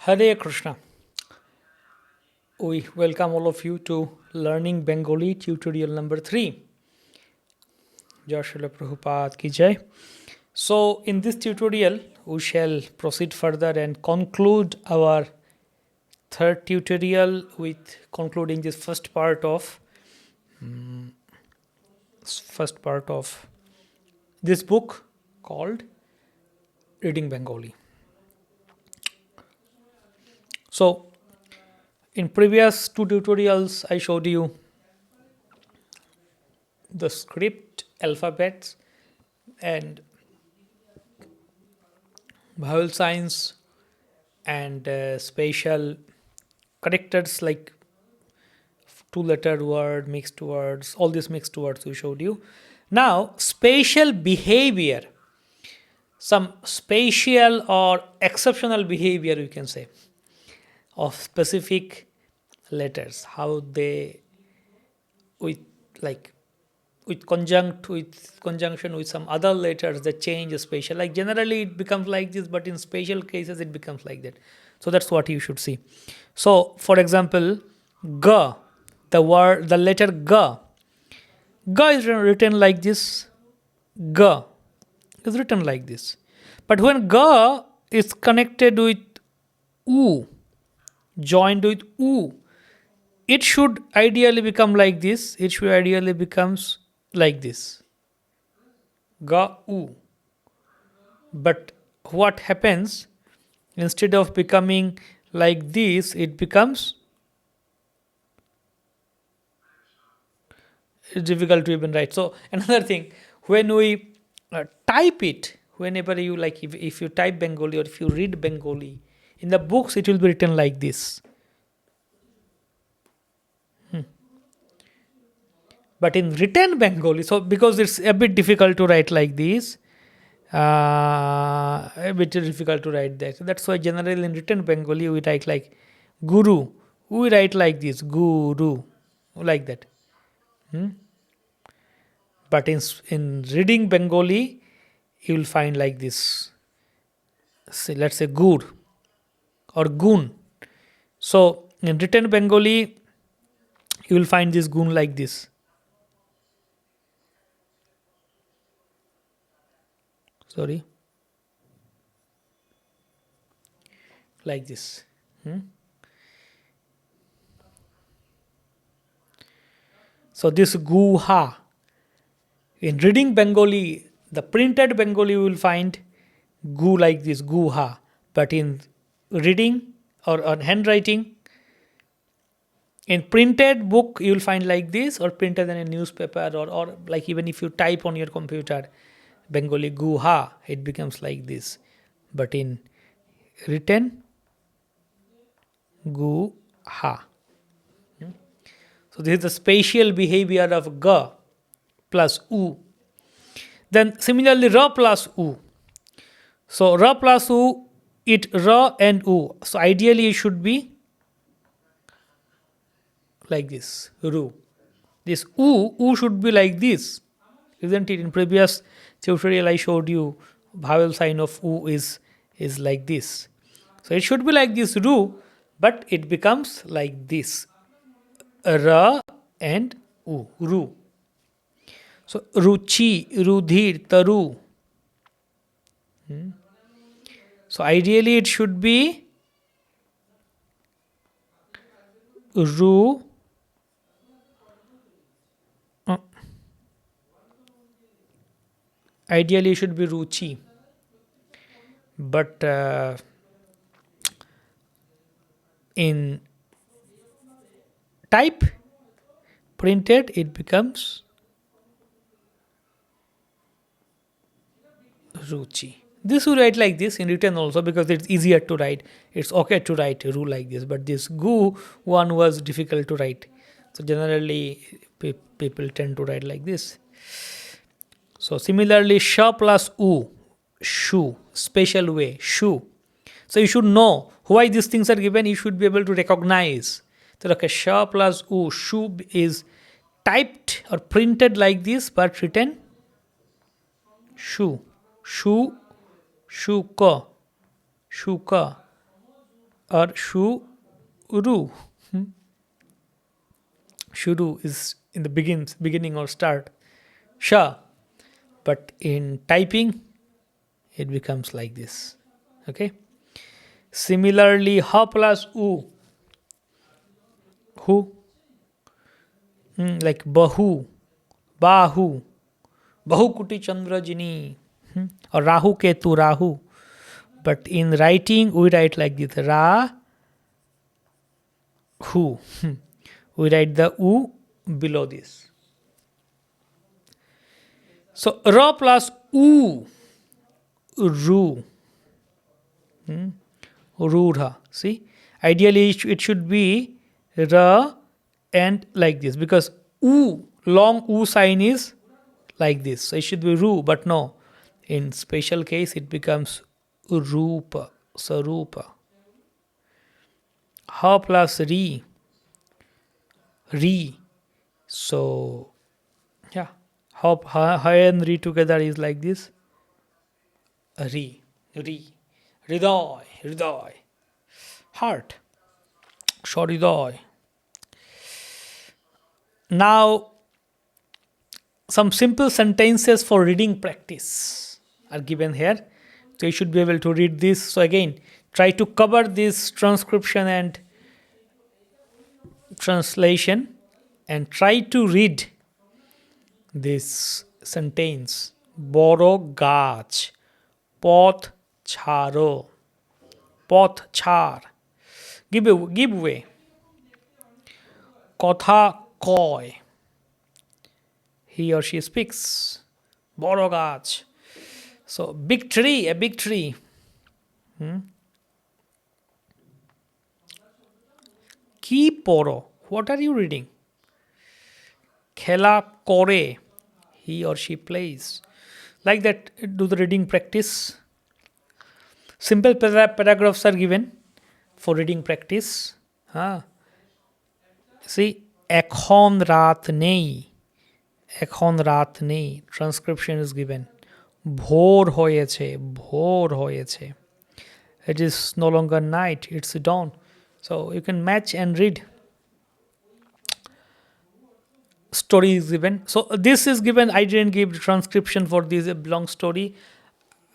Hare Krishna. We welcome all of you to Learning Bengali tutorial number 3. Jai Srila Prabhupada ki jai. So, in this tutorial, we shall proceed further and conclude our third tutorial with concluding this first part of this book called Reading Bengali. So, in previous two tutorials, I showed you the script, alphabets, and vowel signs, and special characters like two-letter word, mixed words, all these mixed words we showed you. Now, spatial behavior, some spatial or exceptional behavior, you can say, of specific letters, how they with conjunction with some other letters they change spatial. Like generally it becomes like this, but in special cases it becomes like that. So that's what you should see. So for example, G, the letter G. G is written like this. G is written like this. But when G is connected with U, joined with U, it should ideally become like this. It should ideally becomes like this. Ga U. But what happens, instead of becoming like this, it becomes difficult to even write. So another thing, when we type it, whenever you like, if you type Bengali or if you read Bengali, in the books it will be written like this. But in written Bengali, so because it's a bit difficult to write like this, a bit difficult to write that. So that's why generally in written Bengali we write like Guru. We write like this, Guru, like that. But in reading Bengali, you will find like this. Say, let's say Gur or Gun. So in written Bengali, you will find this Gun like this. Sorry. Like this. So this Guha. In reading Bengali, the printed Bengali you will find Gu like this, Guha. But in reading or on handwriting, in printed book you will find like this, or printed in a newspaper, or like even if you type on your computer Bengali Guha, it becomes like this. But in written Guha. So this is the spatial behavior of G plus U. Then similarly Ra plus U. So Ra plus U, it Ra and U. So ideally it should be like this, Ru. This U should be like this. Isn't it? In previous tutorial I showed you vowel sign of U is like this. So it should be like this Ru, but it becomes like this. Ra and U, Ru. So Ruchi, Rudhir, Taru. So ideally it should be Ru. Ideally it should be Ruchi. But in type, printed, it becomes Ruchi. This we write like this in written also because it's easier to write. It's okay to write Ru like this, but this Gu one was difficult to write. So generally people tend to write like this. So similarly, Sha plus U, Shu, special way, Shu. So you should know why these things are given. You should be able to recognize. So like a Sha plus U, Shu is typed or printed like this, but written Shu, Shu, Shuka, Shuka, or shuru. Shuru is in the beginning or start. Sha. But in typing, it becomes like this. Okay. Similarly, ha plus u. Hu. Like bahu. Bahu. Bahu kuti chandrajini. Or rahu ketu rahu. But in writing, we write like this. Ra. Hu. We write the u below this. So ra plus u. Ru. Rudha. See? Ideally, it should be ra and like this. Because u, long u sign is like this. So it should be ru, but no. In special case, it becomes rupa. Sarupa. Ha plus ri. Ri. So, yeah. Ha and ri together is like this. Ri. Ri. Hriday. Hriday. Heart. Shoriday. Now, some simple sentences for reading practice are given here. So you should be able to read this. So again, try to cover this transcription and translation and try to read this sentence. Boro gach. Poth charo. Poth char. Give way. Kotha koi. He or she speaks. Boro gach. So big tree, a big tree. Ki poro. What are you reading? Khela kore. He or she plays. Like that, do the reading practice. Simple paragraphs are given for reading practice. See, ekhon raat nei. Ekhon raat nei. Transcription is given. Bhor hoyeche. Bhor hoyeche. It is no longer night, it's dawn. So you can match and read. Story is given. So this is given. I didn't give transcription for this long story.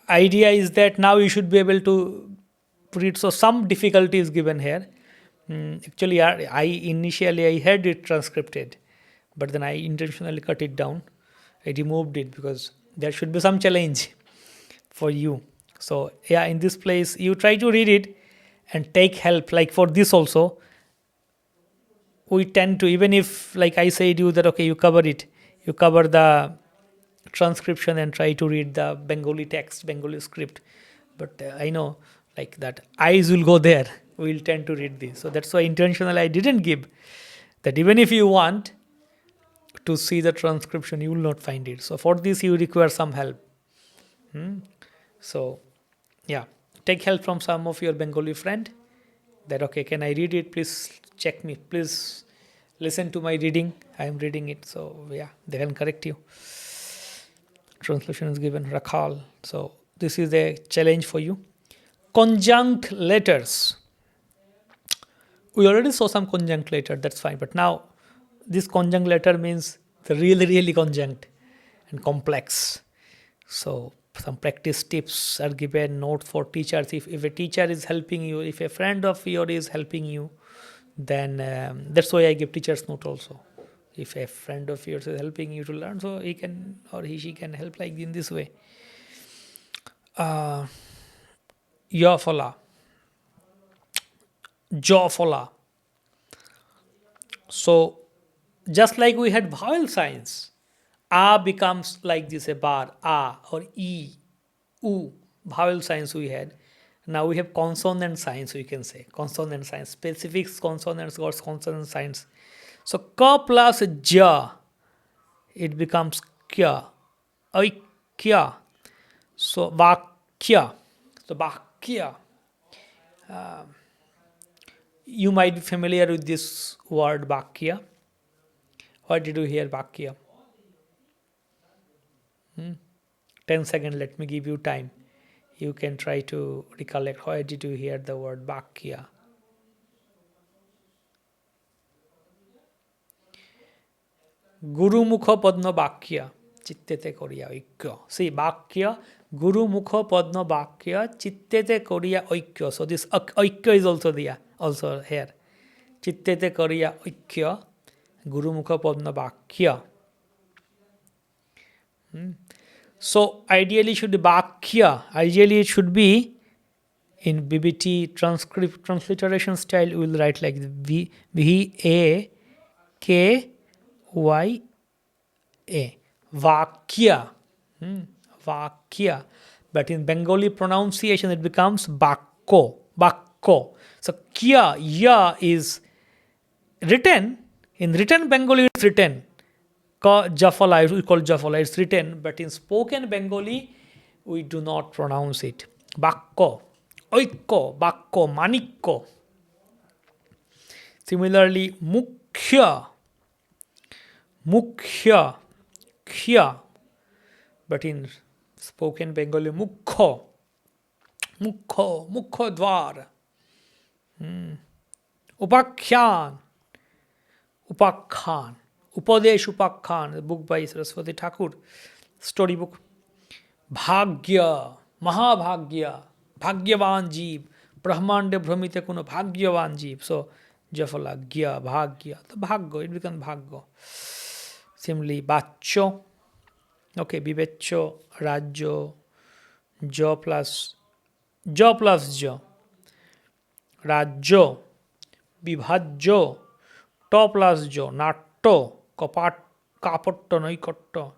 Idea is that now you should be able to read. So some difficulty is given here. Actually, I initially had it transcripted, but then I intentionally cut it down. I removed it because there should be some challenge for you. So yeah, in this place, you try to read it and take help. Like for this also, we tend to, even if like I said you that okay, you cover it, you cover the transcription and try to read the Bengali text, Bengali script. But I know like that eyes will go there. We'll tend to read this. So that's why intentionally I didn't give that. Even if you want to see the transcription, you will not find it. So for this, you require some help. So yeah, take help from some of your Bengali friend. That okay, can I read it? Please check me. Please listen to my reading. I am reading it. So yeah, they can correct you. Translation is given. Rakhal. So this is a challenge for you. Conjunct letters. We already saw some conjunct letter. That's fine. But now this conjunct letter means the really conjunct and complex. So some practice tips are given. Note for teachers. If a teacher is helping you, if a friend of yours is helping you, then that's why I give teacher's note also. If a friend of yours is helping you to learn, so he can or she can help like in this way. Yafala. Jawfala. So just like we had vowel signs, a becomes like this, a bar, a or e, u, vowel signs we had. Now we have consonant signs, we can say. Consonant signs, specific consonants or consonant signs. So ka plus ja, it becomes kya, kya. So vakya. So vakya. You might be familiar with this word vakya. What did you hear vakya? 10 seconds, let me give you time. You can try to recollect. Why did you hear the word vakya? Gurumukha Padma Bakya Chittete Koriya Oikyo. See, Bakya, Gurumukha Padma Bakya Chittete Koriya Oikyo. So this Oikyo is also there, also here. Chittete Koriya Oikyo, Gurumukha Padma Bakya. So ideally should be Bakya. Ideally it should be in BBT transliteration style. We will write like V-A-K-Y-A. Vakya. Vakya. But in Bengali pronunciation it becomes Bakko. Bakko. So Kya, Ya is written. In written Bengali it's written. Ka Jafala, we call Jafala, it's written. But in spoken Bengali we do not pronounce it. Bakko. Oikko. Bakko. Manikko. Similarly, Mukhya. Mukhya. Khya. But in spoken Bengali, Mukho. Mukho. Mukho Dwar. Upakhyan. Upakhan. Upadesh Upakhan, a book by Saraswati Thakur, storybook. Bhagya. Mahabhagya. Bhagyavan Jeev. Brahmande Brahmite Kuno Bhagyavan Jeev. So, Jafala, Gya, Bhagya. The Bhagyo, it becomes Bhagyo. Similarly, Bacho. Okay, Bibecho, Rajyo, Jo plus Jo. Rajyo, Bibhajyo, To plus Jo, Natto, Kapatto, Noikotto,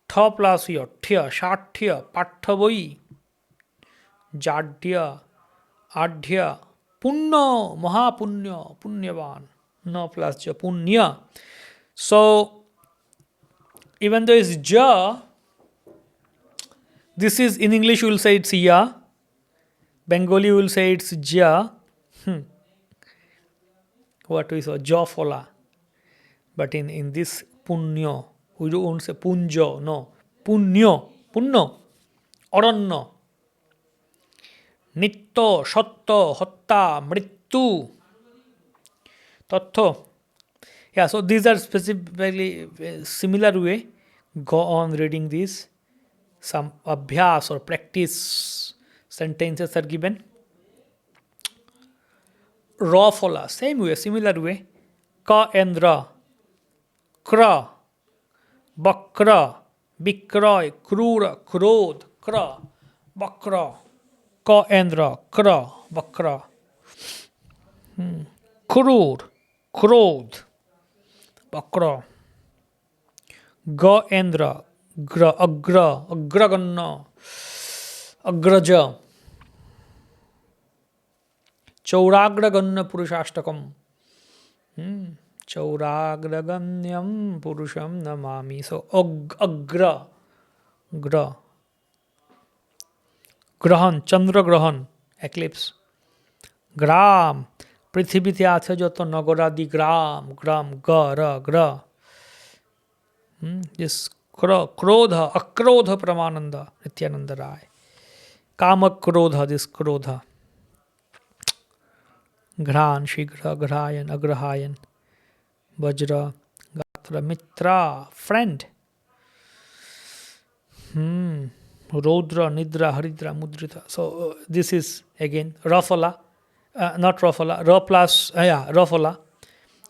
Tho plus Yo, Thya, Shathya, Pathaboi, Jadya, Adhya, Punno, Mahapunyo, Punyavan, No plus Jo, Punya. So, even though it's Ja, this is in English we will say it's Ya, Bengali will say it's Ja. What we saw, Jofola. But in this Punyo, we don't say Punjo, no. Punyo, Punno, Oranno. Nitto, Shotto, Hotta, Mrittu, Tatto. Yeah, so these are specifically similar way. Go on reading these. Some abhyas or practice sentences are given. Rafola, same way, similar way. Ka and Ra. Kra. Bakra. Bikroy. Krura. Krodh. Kra. Bakra. Ka and Ra. Kra. Bakra. Krur. Krodh. Bakra. Ga and Ra. Gra. Agra. Agraganna. Agraja. Chauragraganna Purushashtakam. Chauragraganyam Purusham Namami. So, Agra. Gra. Grahan. Chandra Grahan. Eclipse. Gram. পৃথিবীতে আছে যত নগরাদি গ্রাম গ্রাম gra. This krodha, akrodha Pramananda, Nityananda Rai. Kamakrodha, this krodha. Ghran, Shigra, Grayan, Agrahayan, Vajra, Gatra, Mitra, friend. Rodra, Nidra, Haridra, Mudrita. So this is again Rafala. Not Rafala, Ra plus, Rafala.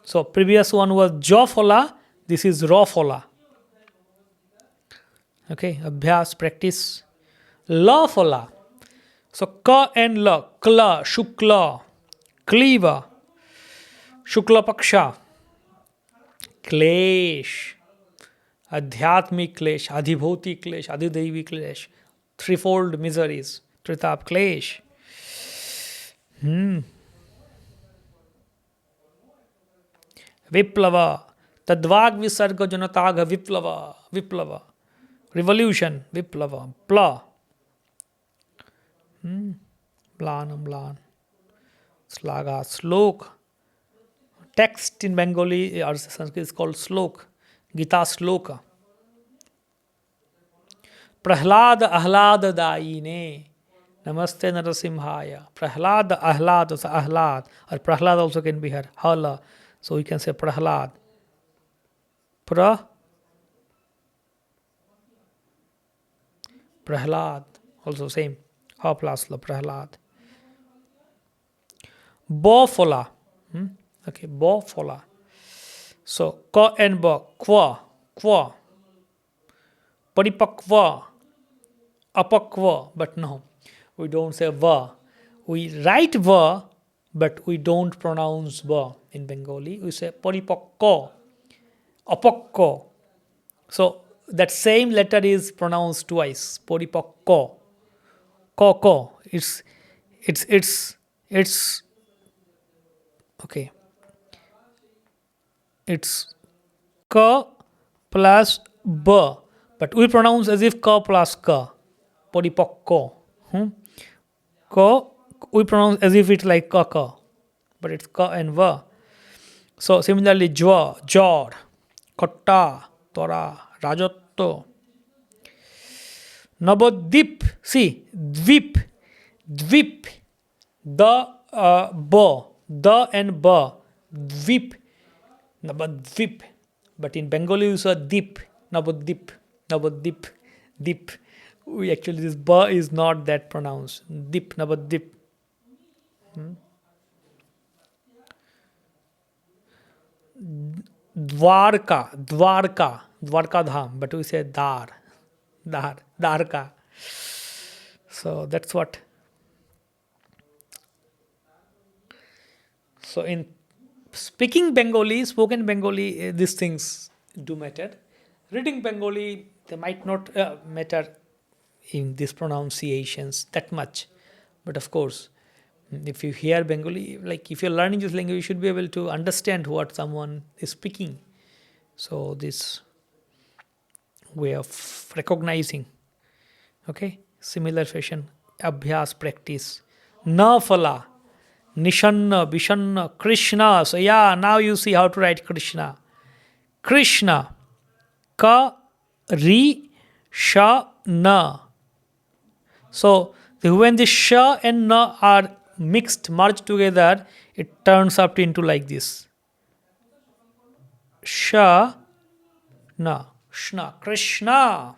So previous one was Jofola, this is Rafala. Okay, Abhyas, practice. Lafala. So Ka and La, Kla, Shukla, Kliva, Shukla Paksha, Klesh, Adhyatmik Klesh, Adhibhoti Klesh, Adhidevi Klesh, threefold miseries, Tritap Klesh. Viplava, Tadvag Visarga Janataga Viplava, revolution, Viplava, Pla, Blan, Slaga, Slok. Text in Bengali or Sanskrit is called Slok, Gita Sloka. Prahlad Ahlad Daine. Namaste Narasimhaya. Prahlad, Ahlad, also Ahlad. Or Prahlad also can be here. Hala. So we can say Prahlad. pra, prahlad, also same, ha plus la, prahlad. Bo fola, okay, bo fola. So ka and ba, qua, paripakva, apakva, but no, we don't say va. We write va, but we don't pronounce va in Bengali. We say paripakko, apakko. So that same letter is pronounced twice. Paripakko, ko. It's okay. It's ka plus b, but we pronounce as if ka plus ka. Paripakko. Ka, we pronounce as if it's like ka, but it's ka and va. So similarly, jwa, jor, kotta, tora, rajotto, nabodip. See, dvip, the the and ba, dvip, nabodvip. But in Bengali, you say dip, nabodip, dip. We actually, this ba is not that pronounced. Dip, nabodip. Dwarka dham, but we say Dwarka. So that's what. So in spoken Bengali, these things do matter. Reading Bengali, they might not matter in these pronunciations that much. But of course, if you hear Bengali, like if you're learning this language, you should be able to understand what someone is speaking. So this way of recognizing, okay, similar fashion, abhyas, practice, na phala, nishanna, bishanna, Krishna. So yeah, now you see how to write Krishna. Krishna, ka, ri, sha, na. So when the sha and na are mixed, merged together, it turns up into like this. Sha, na, shna, Krishna.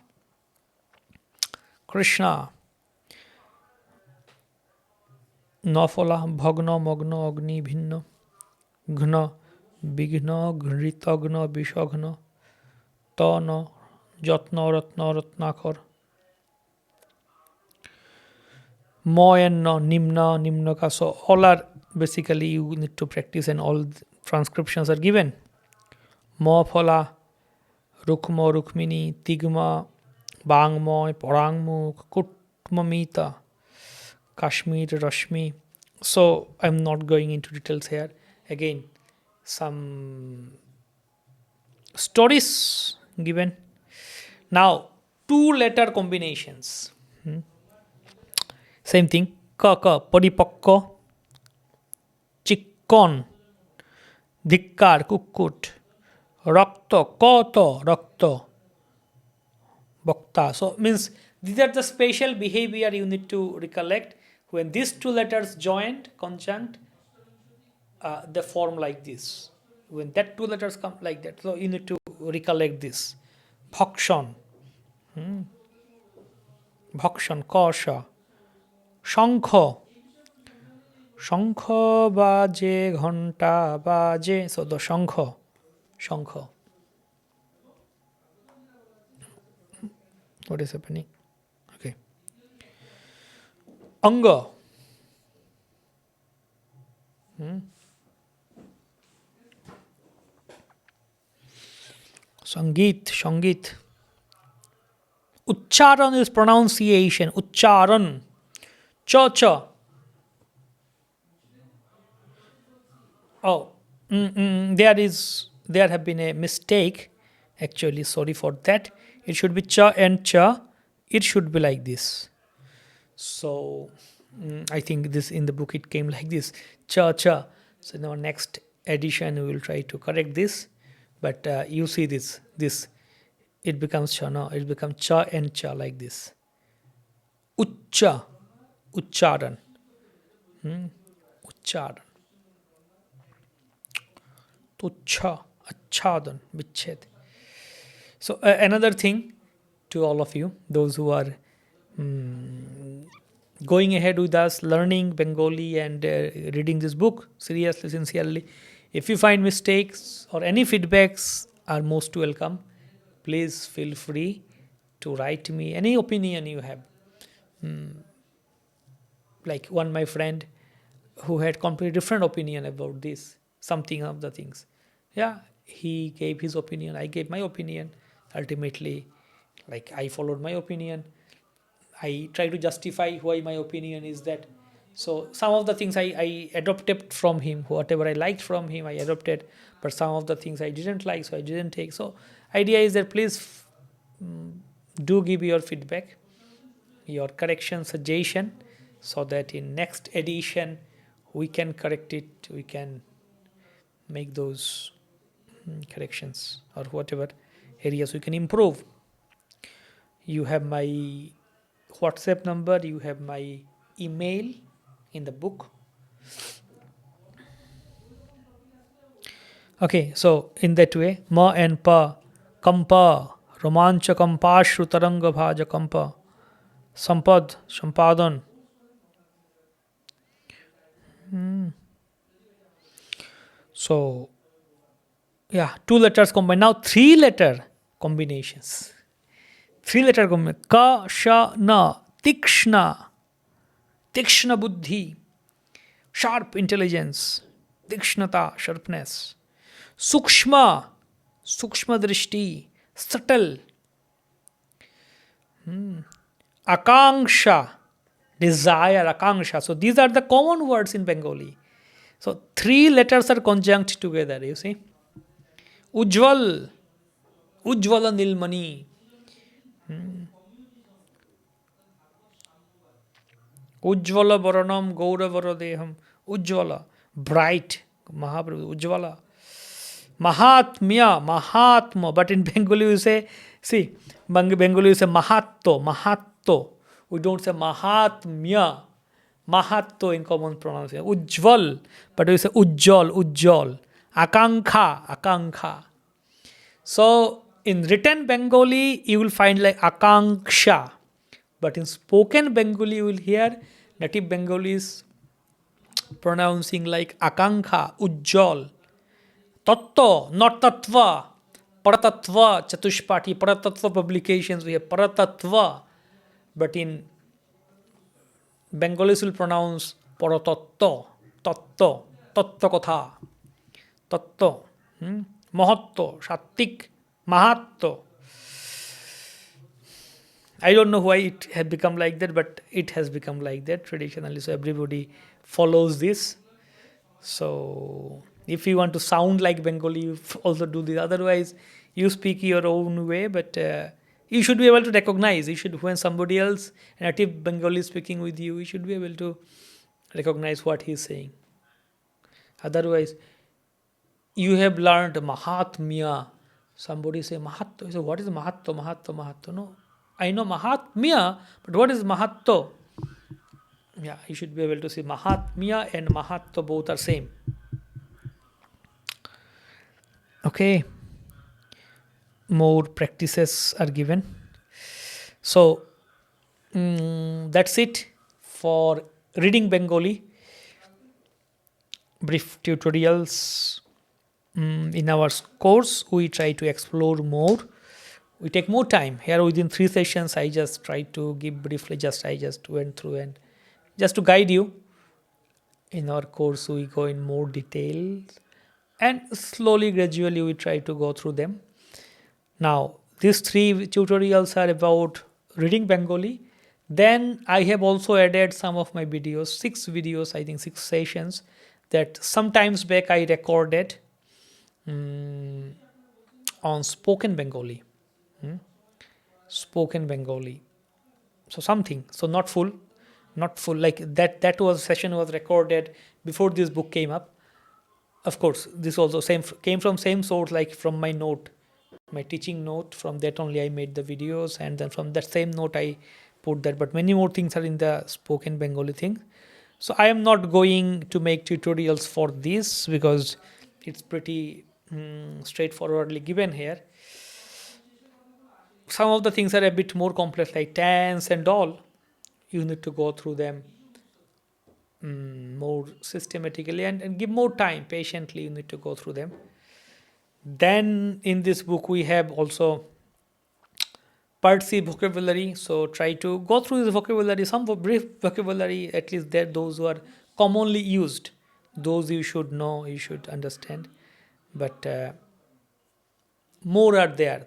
Krishna. Nafala, bhagna, magna, agni, bhinna, ghna, bigna, ghnritagna, bishagna, tana, jatna, ratna, ratnakar. Moy and na, nimna, nimnaka. So all are basically you need to practice and all transcriptions are given. Mo phala, rukma, rukmini, tigma, bangmoy, porangmuk, kutmamita, Kashmir, Rashmi. So I'm not going into details here. Again, some stories given. Now, two letter combinations. Same thing. Ka, paripakko, chikkon, dhikkar, kukkut, rakto, koto, rakto, bhakta. So means these are the special behavior you need to recollect. When these two letters joined, conjunct, they form like this. When that two letters come like that, so you need to recollect this. Bhakshan, bhakshan, kasha, shankha, shankha baje, ghanta baje. So the shankha. What is happening? Okay. Anga. Sangeet. Ucharan is pronunciation. Ucharan. Cha. Oh, there have been a mistake. Actually, sorry for that. It should be cha and cha. It should be like this. So I think this in the book it came like this. Cha. So in our next edition we will try to correct this. But you see this. It becomes cha. No, it becomes cha and cha like this. Ucharan. Ucharan. Tuchha, achhadan, viched. So another thing to all of you, those who are going ahead with us, learning Bengali and reading this book seriously, sincerely. If you find mistakes or any feedbacks are most welcome. Please feel free to write me any opinion you have. Like one my friend who had completely different opinion about this, something of the things. Yeah, he gave his opinion, I gave my opinion. Ultimately, like I followed my opinion. I try to justify why my opinion is that. So some of the things I adopted from him, whatever I liked from him, I adopted. But some of the things I didn't like, so I didn't take. So idea is that please do give your feedback, your correction, suggestion, so that in next edition we can correct it. We can make those corrections or whatever areas we can improve. You have my WhatsApp number, you have my email in the book. Okay, so in that way, ma and pa, kampa, romancha kampa, shrutaranga bhaja kampa, sampad, sampadan. So, yeah, two letters combined. Now, three letter combinations. Three letter combination. Ka, sha, na, tikshna, tikshna buddhi, sharp intelligence, tikshnata, sharpness. Sukshma, sukshma drishti, subtle. Akanksha, desire, akanksha. So these are the common words in Bengali. So three letters are conjunct together, you see. Ujjwal, Ujjwala Nilmani. Ujjwala Varanam Gauravara Deham. Ujjwala, bright, Mahaprabhu, Ujjwala. Mahatmya, Mahatma. But in Bengali you say, see, Bengali you say Mahatto, Mahatto. We don't say Mahatmya. Mahatto in common pronunciation. Ujjwal. But we say Ujjwal, Ujjwal. Akankha, Akankha. So in written Bengali, you will find like Akanksha. But in spoken Bengali, you will hear native Bengalis pronouncing like Akankha, Ujjwal. Tattva, not Tattva. Paratatva, Chatushpati, Paratatva publications, we have Paratatva. But in Bengalis will pronounce Paratattva, Tattva, Tattva Katha, Tattva, Mahatto, Shattik, Mahatto. I don't know why it has become like that, but it has become like that traditionally. So everybody follows this. So if you want to sound like Bengali, you also do this. Otherwise, you speak your own way, but you should be able to recognize. You should, when somebody else, a native Bengali is speaking with you, you should be able to recognize what he is saying. Otherwise, you have learned Mahatmya. Somebody say Mahatto. So what is Mahatto? Mahatto, Mahatto. No, I know Mahatmya, but what is Mahatto? Yeah, you should be able to see Mahatmya and Mahatto both are same. Okay. More practices are given. So that's it for reading Bengali. Brief tutorials. In our course, we try to explore more. We take more time. Here within 3 sessions, I just try to give briefly, I just went through and just to guide you. In our course, we go in more detail and slowly, gradually, we try to go through them. Now, these 3 tutorials are about reading Bengali. Then I have also added some of my videos, 6 videos, I think 6 sessions that sometimes back I recorded on spoken Bengali. Spoken Bengali. So something, so not full, like that was session was recorded before this book came up. Of course, this also same came from same source, like from my note, my teaching note. From that only I made the videos, and then from that same note I put that. But many more things are in the spoken Bengali thing. So I am not going to make tutorials for this because it's pretty straightforwardly given here. some of the things are a bit more complex, like tense and all. You need to go through them more systematically and give more time, patiently. You need to go through them. Then in this book, we have also part C vocabulary. So try to go through this vocabulary, some brief vocabulary, at least there, those who are commonly used. Those you should know, you should understand. But more are there.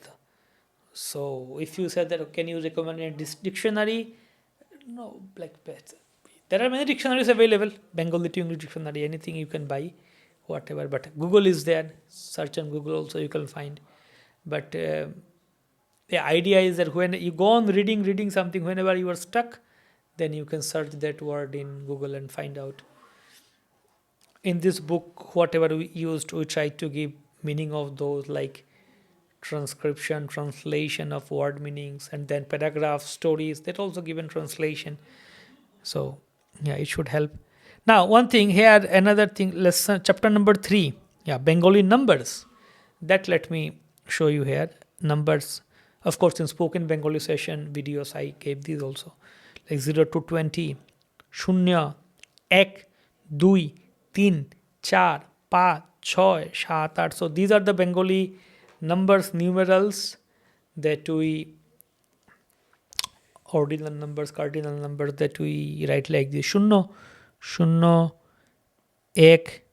So if you said that, can you recommend a dictionary? No, like there are many dictionaries available. Bengali to English dictionary, anything you can buy, whatever. But Google is there. Search on Google also you can find. But the idea is that when you go on reading something, whenever you are stuck, then you can search that word in Google and find out. In this book, whatever we used, we tried to give meaning of those, like transcription, translation of word meanings, and then paragraph stories that also given translation. So yeah, it should help. Now one thing here, another thing, lesson chapter number 3, yeah, Bengali numbers. That let me show you here. Numbers, of course, in spoken Bengali session videos I gave these also, like 0 to 20, shunya, ek, dui, tin, char, pa, choy, shat, aat. So these are the Bengali numbers, numerals that we, ordinal numbers, cardinal numbers that we write like this. Shunno, shunno, ek,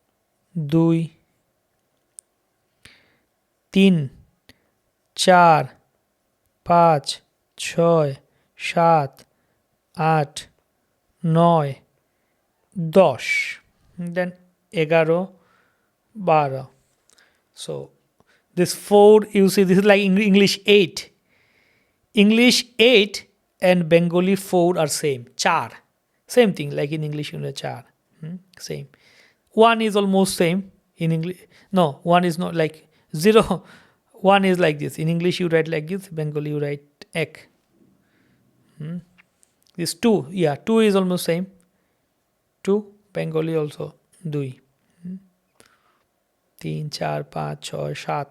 dui, tin, char, पाँच, छय, सात, आठ, नय, दश, then 11, 12. So this 4, you see, this is like English 8. English 8 and Bengali 4 are same. Char, same thing like in English, char, same. 1 is almost same in English. No, 1 is not, like 0. 1 is like this. In English you write like this. Bengali you write ek. This 2, yeah, 2 is almost same. 2, Bengali also dui. 3, 4, 5, 6, 7.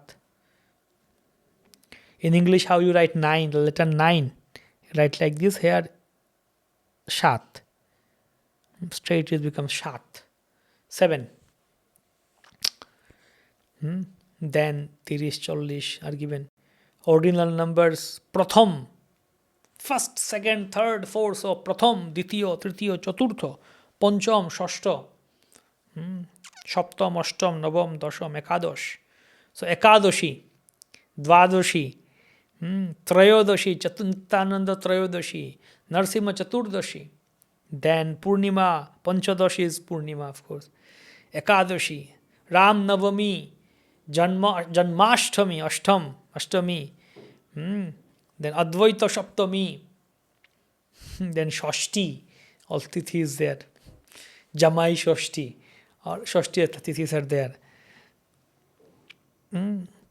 In English, how you write 9, the letter 9, write like this. Here, shat. Straight it becomes shat. 7. Then 30, 40 are given. Ordinal numbers, pratham, first, second, third, fourth. So pratham, dittiyo, tritiyo, chaturtho, pancham, shashto, saptam, ashtam, navam, dasham, ekadosh. So ekadashi, dvadoshi, trayodashi, chatuntananda trayodashi, narsimha chaturdashi. Then purnima, panchadashi is purnima, of course. Ekadashi, ram navami, Janmashtami, Ashtami, then Advaita Saptami, then Shashti, all Tithi is there. Jamai Shashti, or Shashti Tithis are there.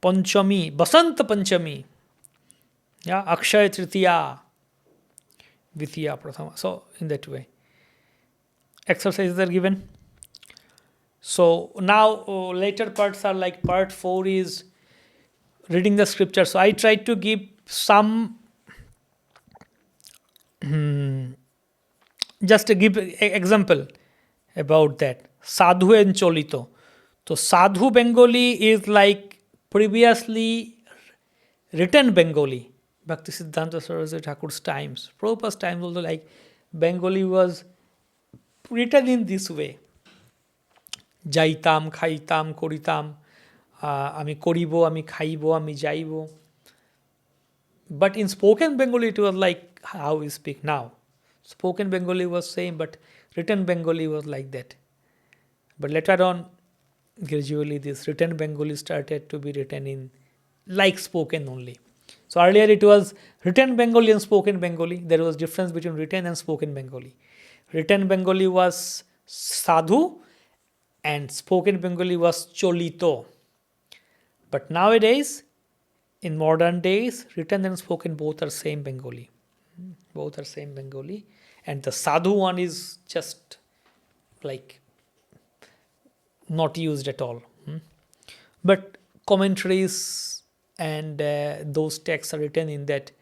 Panchami, Basanta Panchami, yeah, Akshaya Tritiya, Vitya Prathama. So, in that way. Exercises are given. So now later parts are like part 4 is reading the scripture. So I tried to give some, just to give an example about that. Sadhu and Cholito. So Sadhu Bengali is like previously written Bengali. Bhakti Siddhanta Saraswati Thakur's times. Prabhupada's times also, like Bengali was written in this way. Jaitam, khaitam, koritam, ami koribo, ami khaibo, ami jaibo. But in spoken Bengali, it was like how we speak now. Spoken Bengali was same, but written Bengali was like that. But later on, gradually this written Bengali started to be written in like spoken only. So earlier it was written Bengali and spoken Bengali. There was difference between written and spoken Bengali. Written Bengali was sadhu, and spoken Bengali was cholito. But nowadays, in modern days, written and spoken both are same Bengali. Both are same Bengali. And the sadhu one is just like not used at all. But commentaries and those texts are written in that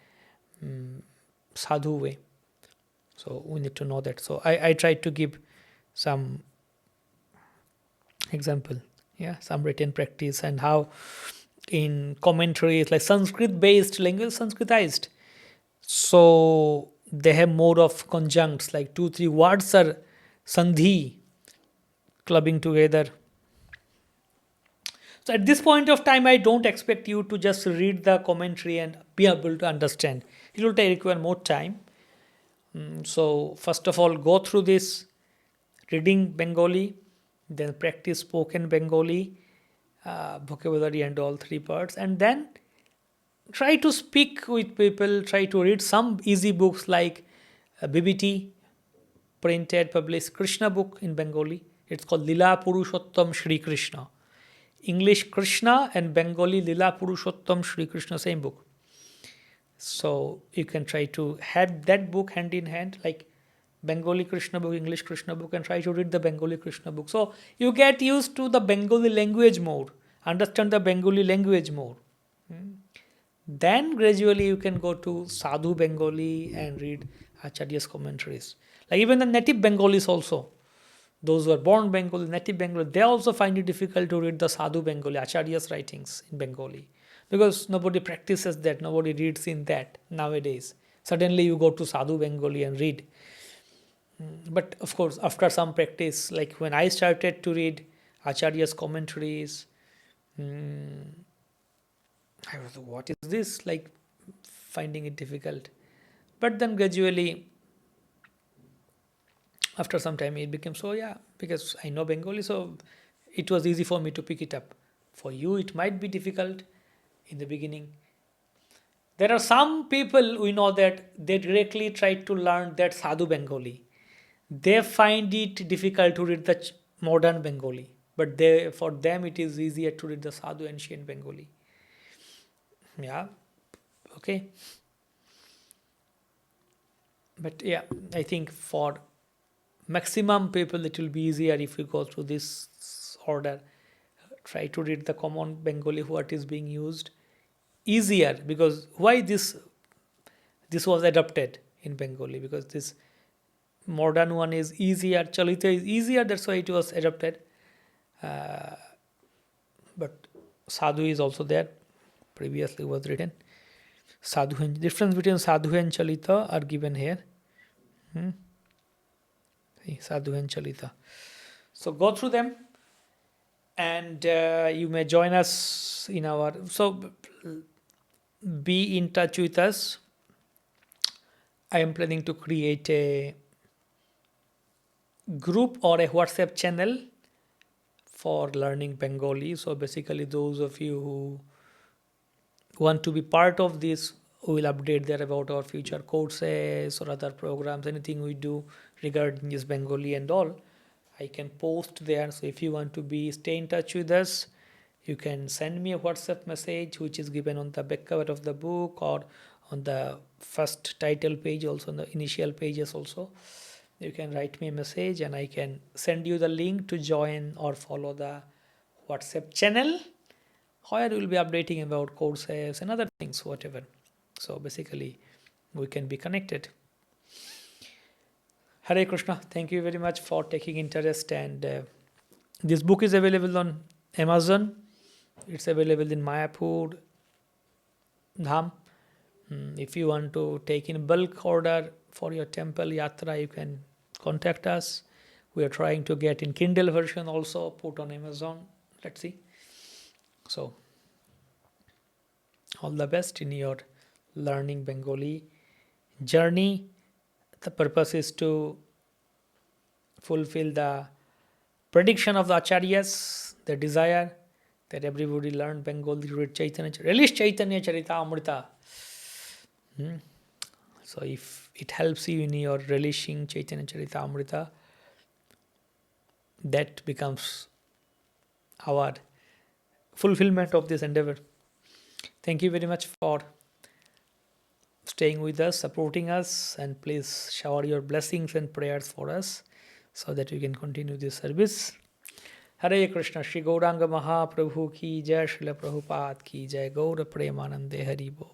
sadhu way. So we need to know that. So I tried to give some example, yeah, some written practice, and how in commentaries like Sanskrit based language, Sanskritized. So they have more of conjuncts, like 2-3 words are sandhi, clubbing together. So at this point of time, I don't expect you to just read the commentary and be able to understand. It will require more time. So first of all, go through this reading Bengali, then practice spoken Bengali, vocabulary and all 3 parts, and then try to speak with people, try to read some easy books like BBT, printed, published Krishna book in Bengali. It's called Lila Purushottam Shri Krishna. English Krishna and Bengali Lila Purushottam Shri Krishna, same book. So you can try to have that book hand in hand, like Bengali Krishna book, English Krishna book, and try to read the Bengali Krishna book. So you get used to the Bengali language more, understand the Bengali language more. Then gradually you can go to Sadhu Bengali and read Acharya's commentaries. Like even the native Bengalis also, those who are born Bengali, native Bengali, they also find it difficult to read the Sadhu Bengali, Acharya's writings in Bengali. Because nobody practices that, nobody reads in that nowadays. Suddenly you go to Sadhu Bengali and read. But of course, after some practice, like when I started to read Acharya's commentaries, I was like, what is this? Like finding it difficult. But then gradually, after some time, it became so, yeah, because I know Bengali, so it was easy for me to pick it up. For you, it might be difficult in the beginning. There are some people we know that they directly try to learn that Sadhu Bengali. They find it difficult to read the modern Bengali, but for them it is easier to read the Sadhu ancient Bengali. Yeah, okay. But yeah, I think for maximum people it will be easier if you go through this order. Try to read the common Bengali what is being used easier, because why this was adopted in Bengali, because this modern one is easier, Chalita is easier, that's why it was adopted. But Sadhu is also there, previously was written. Sadhu and difference between Sadhu and Chalita are given here. See, Sadhu and Chalita. So go through them, and you may join us in our. So be in touch with us. I am planning to create a group or a WhatsApp channel for learning Bengali. So basically, those of you who want to be part of this, we will update there about our future courses or other programs, anything we do regarding this Bengali and all. I can post there. So if you want to stay in touch with us, you can send me a WhatsApp message, which is given on the back cover of the book or on the first title page, also on the initial pages also. You can write me a message and I can send you the link to join or follow the WhatsApp channel, where we will be updating about courses and other things, whatever. So basically, we can be connected. Hare Krishna, thank you very much for taking interest. And this book is available on Amazon. It's available in Mayapur, Dham. If you want to take in bulk order for your temple yatra, you can contact us. We are trying to get in Kindle version also, put on Amazon. Let's see. So, all the best in your learning Bengali journey. The purpose is to fulfill the prediction of the Acharyas, the desire that everybody learn Bengali, read Chaitanya, release Chaitanya Charita Amrita. So if it helps you in your relishing Chaitanya Charita Amrita, that becomes our fulfillment of this endeavor. Thank you very much for staying with us, supporting us, and please shower your blessings and prayers for us so that we can continue this service. Hare Krishna, Shri Gauranga Mahaprabhu ki jai, Srila Prabhupada ki jai, Gaura Premanande Haribo.